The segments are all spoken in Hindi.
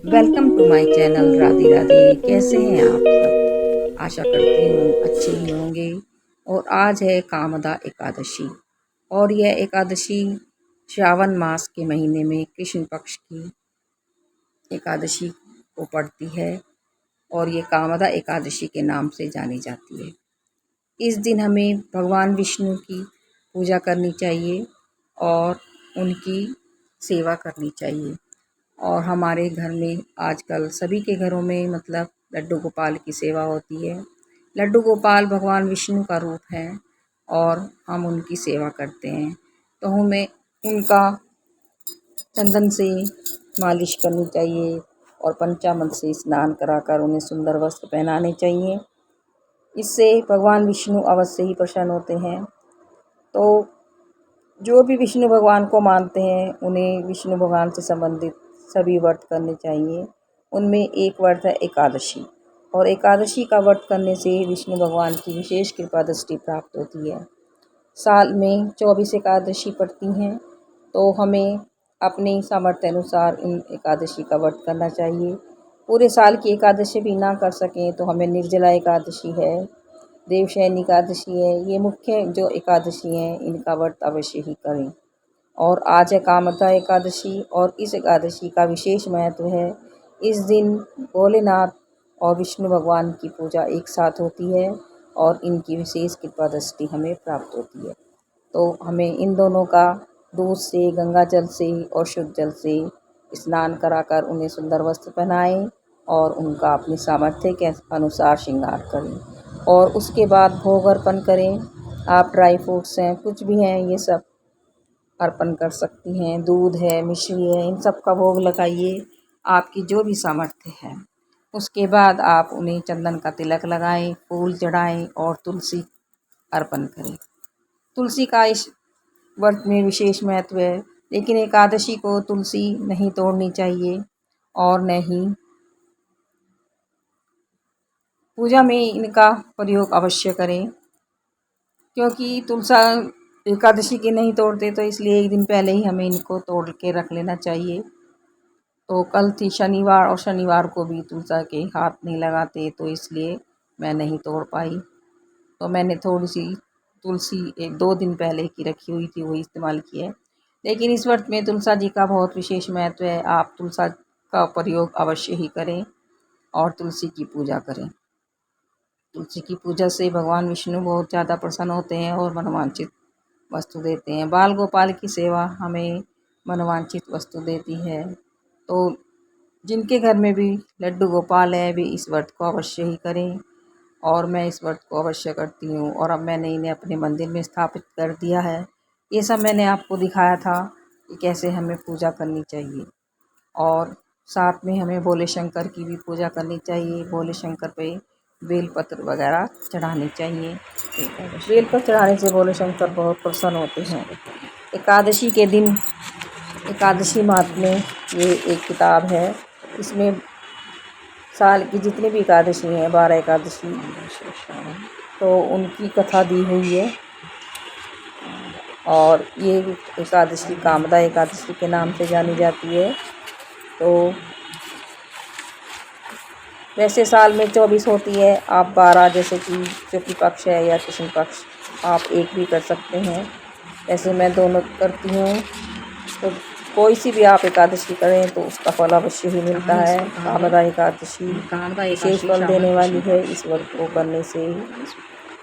Welcome to my channel Radhe Radhe. कैसे हैं आप सब? आशा करती हूँ अच्छे ही होंगे। और आज है कामदा एकादशी और यह एकादशी श्रावण मास के महीने में कृष्ण पक्ष की एकादशी को पड़ती है और ये कामदा एकादशी के नाम से जानी जाती है। इस दिन हमें भगवान विष्णु की पूजा करनी चाहिए और उनकी सेवा करनी चाहिए। और हमारे घर में आजकल सभी के घरों में लड्डू गोपाल की सेवा होती है। लड्डू गोपाल भगवान विष्णु का रूप है और हम उनकी सेवा करते हैं, तो हमें उनका चंदन से मालिश करनी चाहिए और पंचामृत से स्नान कराकर उन्हें सुंदर वस्त्र पहनाने चाहिए। इससे भगवान विष्णु अवश्य ही प्रसन्न होते हैं। तो जो भी विष्णु भगवान को मानते हैं उन्हें विष्णु भगवान से संबंधित सभी व्रत करने चाहिए। उनमें एक व्रत है एकादशी, और एकादशी का व्रत करने से विष्णु भगवान की विशेष कृपा दृष्टि प्राप्त होती है। साल में 24 एकादशी पड़ती हैं, तो हमें अपनी सामर्थ्य अनुसार इन एकादशी का व्रत करना चाहिए। पूरे साल की एकादशी भी ना कर सकें तो हमें निर्जला एकादशी है, देवशयनी एकादशी है, ये मुख्य जो एकादशी हैं इनका व्रत अवश्य ही करें। और आज है कामदा एकादशी और इस एकादशी का विशेष महत्व है। इस दिन भोलेनाथ और विष्णु भगवान की पूजा एक साथ होती है और इनकी विशेष कृपा दृष्टि हमें प्राप्त होती है। तो हमें इन दोनों का दूध से, गंगा जल से और शुद्ध जल से स्नान कराकर उन्हें सुंदर वस्त्र पहनाएं और उनका अपनी सामर्थ्य के अनुसार श्रृंगार करें और उसके बाद भोग अर्पण करें। आप ड्राई फ्रूट्स हैं, कुछ भी हैं, ये सब अर्पण कर सकती हैं। दूध है, मिश्री है, इन सब का भोग लगाइए, आपकी जो भी सामर्थ्य है। उसके बाद आप उन्हें चंदन का तिलक लगाएं, फूल चढ़ाएं और तुलसी अर्पण करें। तुलसी का इस व्रत में विशेष महत्व है, लेकिन एकादशी को तुलसी नहीं तोड़नी चाहिए और न ही पूजा में इनका प्रयोग अवश्य करें, क्योंकि तुलसा एकादशी के नहीं तोड़ते, तो इसलिए एक दिन पहले ही हमें इनको तोड़ के रख लेना चाहिए। तो कल थी शनिवार और शनिवार को भी तुलसा के हाथ नहीं लगाते, तो इसलिए मैं नहीं तोड़ पाई। तो मैंने थोड़ी सी तुलसी 1-2 दिन पहले की रखी हुई थी, वही इस्तेमाल की है। लेकिन इस व्रत में तुलसा जी का बहुत विशेष महत्व है। आप तुलसा का प्रयोग अवश्य ही करें और तुलसी की पूजा करें। तुलसी की पूजा से भगवान विष्णु बहुत ज़्यादा प्रसन्न होते हैं और मनोवांछित वस्तु देते हैं। बाल गोपाल की सेवा हमें मनोवांछित वस्तु देती है। तो जिनके घर में भी लड्डू गोपाल है वे इस व्रत को अवश्य ही करें और मैं इस व्रत को अवश्य करती हूँ और अब मैंने इन्हें अपने मंदिर में स्थापित कर दिया है। ये सब मैंने आपको दिखाया था कि कैसे हमें पूजा करनी चाहिए और साथ में हमें भोले शंकर की भी पूजा करनी चाहिए। भोले शंकर पे बेलपत्र वगैरह चढ़ाने चाहिए। बेलपत्र चढ़ाने से भोले शंकर बहुत प्रसन्न होते हैं। एकादशी के दिन एकादशी महात्म्य ये एक किताब है, इसमें साल की जितनी भी एकादशी हैं, 12 एकादशी, तो उनकी कथा दी हुई है। और ये एकादशी कामदा एकादशी के नाम से जानी जाती है। तो वैसे साल में 24 होती है, आप 12 जैसे कि शुक्ल पक्ष है या कृष्ण पक्ष, आप एक भी कर सकते हैं। वैसे मैं दोनों करती हूँ, तो कोई सी भी आप एकादशी करें तो उसका फल अवश्य ही मिलता है। कामदा एकादशी विशेष फल देने वाली है। इस व्रत को करने से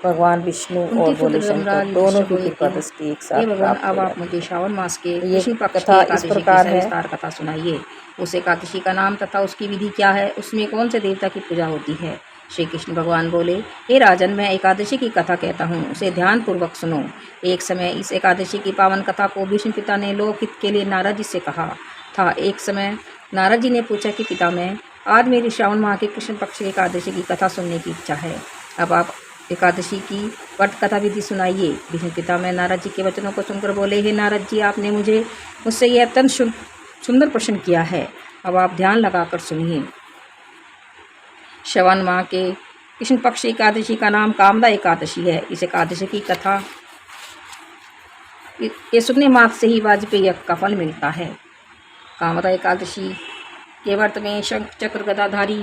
भगवान विष्णु और भोले शंकर दोनों की कृपा दृष्टि एक साथ प्राप्त अब हो आप मुझे श्रावण मास के ये कृष्ण पक्ष की कथा इस एकादशी की प्रकार है। सविस्तार कथा सुनाइए। उस एकादशी का नाम तथा उसकी विधि क्या है, उसमें कौन से देवता की पूजा होती है। श्री कृष्ण भगवान बोले, हे राजन, मैं एकादशी की कथा कहता हूँ, उसे ध्यान पूर्वक सुनो। एक समय इस एकादशी की पावन कथा को विष्णु पिता ने लोकहित के लिए नारद जी से कहा था। एक समय नारद जी ने पूछा कि पिता, मैं आज मेरी श्रावण माह के कृष्ण पक्ष की एकादशी की कथा सुनने की इच्छा है। अब आप एकादशी की व्रत कथा विधि सुनाइए। विष्णु पिता में नारद जी के वचनों को सुनकर बोले, हे नारद जी, आपने मुझसे यह अत्यंत सुंदर प्रश्न किया है। अब आप ध्यान लगाकर सुनिए। श्रावण माह के कृष्ण पक्ष एकादशी का नाम कामदा एकादशी है। इस एकादशी की कथा के सुनने मात्र से ही वाजपेय यज्ञ का फल मिलता है। कामदा एकादशी के व्रत में शंख चक्र गदाधारी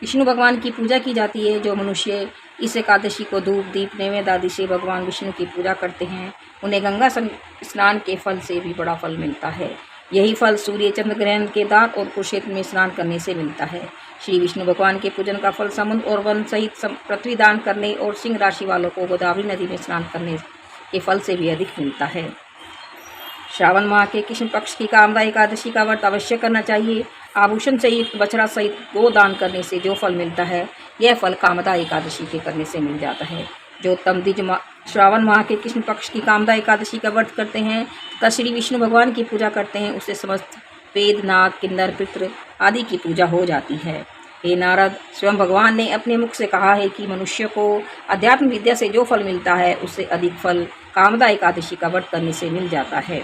विष्णु भगवान की पूजा की जाती है। जो मनुष्य इस एकादशी को धूप दीप नैवेद्य आदि से भगवान विष्णु की पूजा करते हैं, उन्हें गंगा स्नान के फल से भी बड़ा फल मिलता है। यही फल सूर्य चंद्र ग्रहण के दान और कुरुक्षेत्र में स्नान करने से मिलता है। श्री विष्णु भगवान के पूजन का फल समुद्र और वन सहित पृथ्वी दान करने और सिंह राशि वालों को गोदावरी नदी में स्नान करने के फल से भी अधिक मिलता है। श्रावण माह के कृष्ण पक्ष की कामदा एकादशी का व्रत अवश्य करना चाहिए। आभूषण से युक्त बछड़ा सहित गो दान करने से जो फल मिलता है, यह फल कामदा एकादशी के करने से मिल जाता है। जो उत्तम द्विज श्रावण माह के कृष्ण पक्ष की कामदा एकादशी का व्रत करते हैं तथा श्री विष्णु भगवान की पूजा करते हैं, उससे समस्त वेद नाग किन्नर पितृ आदि की पूजा हो जाती है। हे नारद, स्वयं भगवान ने अपने मुख से कहा है कि मनुष्य को अध्यात्म विद्या से जो फल मिलता है, उससे अधिक फल कामदा एकादशी का व्रत करने से मिल जाता है।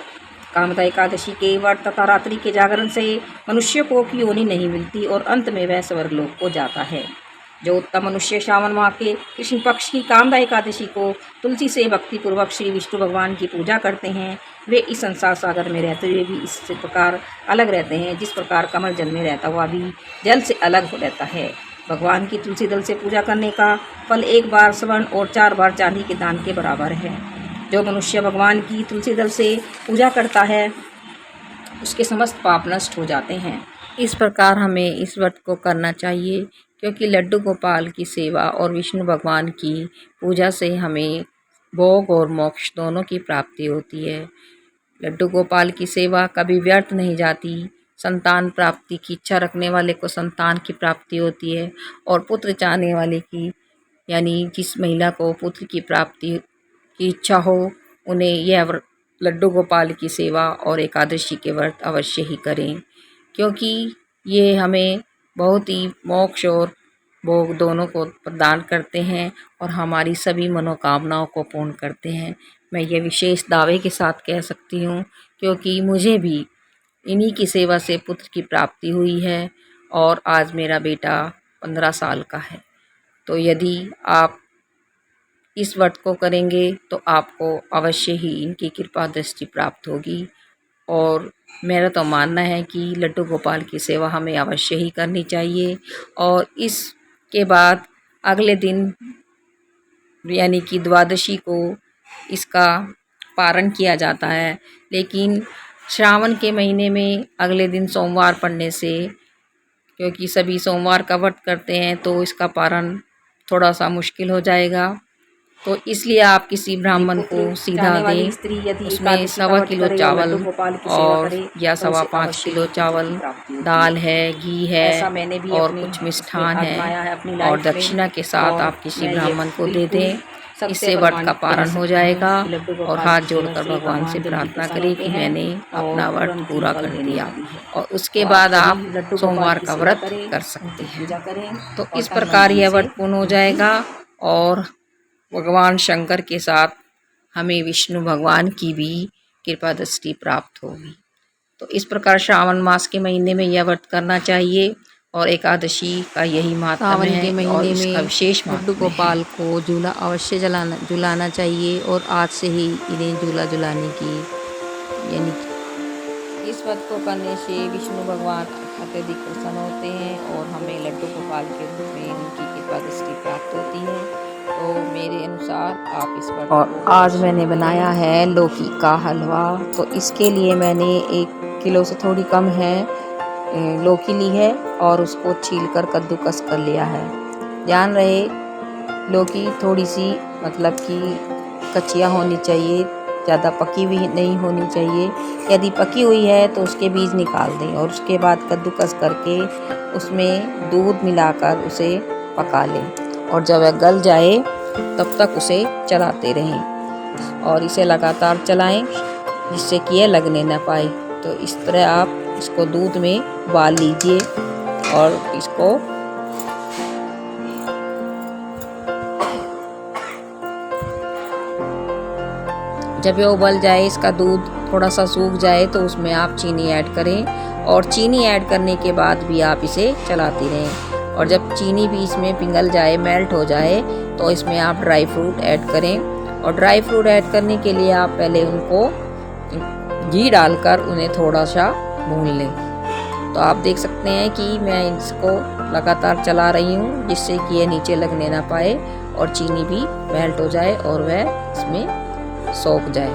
कामदा एकादशी के व्रत तथा रात्रि के जागरण से मनुष्य को योनि नहीं मिलती और अंत में वह स्वर्गलोक को जाता है। जो उत्तम मनुष्य श्रावण माह के कृष्ण पक्ष की कामदा एकादशी को तुलसी से भक्तिपूर्वक श्री विष्णु भगवान की पूजा करते हैं, वे इस संसार सागर में रहते हुए भी इस प्रकार अलग रहते हैं जिस प्रकार कमल जल में रहता हुआ भी जल से अलग हो रहता है। भगवान की तुलसी दल से पूजा करने का फल 1 बार स्वर्ण और 4 बार चांदी के दान के बराबर है। जो मनुष्य भगवान की तुलसी दल से पूजा करता है, उसके समस्त पाप नष्ट हो जाते हैं। इस प्रकार हमें इस व्रत को करना चाहिए, क्योंकि लड्डू गोपाल की सेवा और विष्णु भगवान की पूजा से हमें भोग और मोक्ष दोनों की प्राप्ति होती है। लड्डू गोपाल की सेवा कभी व्यर्थ नहीं जाती। संतान प्राप्ति की इच्छा रखने वाले को संतान की प्राप्ति होती है और पुत्र चाहने वाले की, यानी जिस महिला को पुत्र की प्राप्ति की इच्छा हो, उन्हें यह लड्डू गोपाल की सेवा और एकादशी के व्रत अवश्य ही करें, क्योंकि ये हमें बहुत ही मोक्ष और भोग दोनों को प्रदान करते हैं और हमारी सभी मनोकामनाओं को पूर्ण करते हैं। मैं ये विशेष दावे के साथ कह सकती हूँ, क्योंकि मुझे भी इन्हीं की सेवा से पुत्र की प्राप्ति हुई है और आज मेरा बेटा 15 साल का है। तो यदि आप इस व्रत को करेंगे तो आपको अवश्य ही इनकी कृपा दृष्टि प्राप्त होगी। और मेरा तो मानना है कि लड्डू गोपाल की सेवा हमें अवश्य ही करनी चाहिए। और इसके बाद अगले दिन यानी कि द्वादशी को इसका पारण किया जाता है, लेकिन श्रावण के महीने में अगले दिन सोमवार पड़ने से, क्योंकि सभी सोमवार का व्रत करते हैं, तो इसका पारण थोड़ा सा मुश्किल हो जाएगा। तो इसलिए आप किसी ब्राह्मण को सीधा दें, उसमें 1.25 किलो चावल और या 5.25 किलो चावल, दाल है, घी है और कुछ मिष्ठान है और दक्षिणा के साथ आप किसी ब्राह्मण को दे दें। इससे व्रत का पारण हो जाएगा और हाथ जोड़कर भगवान से प्रार्थना करें कि मैंने अपना व्रत पूरा कर दिया, और उसके बाद आप सोमवार का व्रत कर सकते हैं। तो इस प्रकार यह व्रत पूर्ण हो जाएगा और भगवान शंकर के साथ हमें विष्णु भगवान की भी कृपा दृष्टि प्राप्त होगी। तो इस प्रकार श्रावण मास के महीने में यह व्रत करना चाहिए और एकादशी का यही महत्व है और इसका विशेष लड्डू गोपाल को झूला अवश्य झुलाना चाहिए और आज से ही इन्हें झूला झुलाने की, यानी इस व्रत को करने से विष्णु भगवान अत्यधिक प्रसन्न होते हैं और हमें लड्डू गोपाल के रूप में उनकी कृपा दृष्टि प्राप्त होती है। तो मेरे अनुसार आप इस पर। और आज मैंने बनाया है लौकी का हलवा। तो इसके लिए मैंने 1 किलो से थोड़ी कम है लौकी ली है और उसको छीलकर कद्दूकस कर लिया है। ध्यान रहे लौकी थोड़ी सी मतलब कि कच्चियाँ होनी चाहिए, ज़्यादा पकी भी नहीं होनी चाहिए। यदि पकी हुई है तो उसके बीज निकाल दें और उसके बाद कद्दूकस करके उसमें दूध मिलाकर उसे पका लें और जब वह गल जाए तब तक उसे चलाते रहें और इसे लगातार चलाएं जिससे कि यह लगने न पाए। तो इस तरह आप इसको दूध में उबाल लीजिए और इसको जब ये उबल जाए, इसका दूध थोड़ा सा सूख जाए तो उसमें आप चीनी ऐड करें और चीनी ऐड करने के बाद भी आप इसे चलाते रहें। और जब चीनी भी इसमें पिघल जाए, मेल्ट हो जाए, तो इसमें आप ड्राई फ्रूट ऐड करें। और ड्राई फ्रूट ऐड करने के लिए आप पहले उनको घी डालकर उन्हें थोड़ा सा भून लें तो आप देख सकते हैं कि मैं इसको लगातार चला रही हूँ जिससे कि ये नीचे लगने ना पाए और चीनी भी मेल्ट हो जाए और वह इसमें सोख जाए।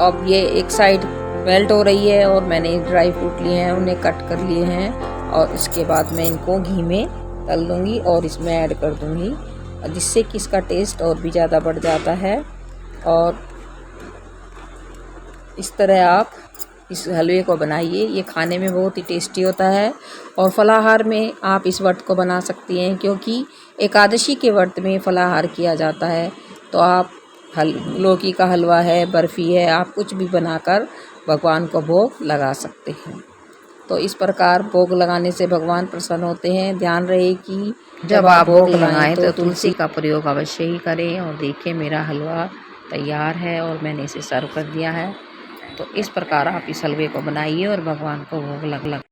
अब ये एक साइड मेल्ट हो रही है और मैंने ड्राई फ्रूट लिए हैं, उन्हें कट कर लिए हैं और इसके बाद मैं इनको घी में तल दूँगी और इसमें ऐड कर दूँगी, जिससे कि इसका टेस्ट और भी ज़्यादा बढ़ जाता है। और इस तरह आप इस हलवे को बनाइए, ये खाने में बहुत ही टेस्टी होता है। और फलाहार में आप इस व्रत को बना सकती हैं, क्योंकि एकादशी के व्रत में फलाहार किया जाता है। तो आप लौकी का हलवा है, बर्फ़ी है, आप कुछ भी बनाकर भगवान को भोग लगा सकते हैं। तो इस प्रकार भोग लगाने से भगवान प्रसन्न होते हैं। ध्यान रहे कि जब आप भोग लगाएं तो तुलसी का प्रयोग अवश्य ही करें। और देखिए मेरा हलवा तैयार है और मैंने इसे सर्व कर दिया है। तो इस प्रकार आप इस हलवे को बनाइए और भगवान को भोग लगा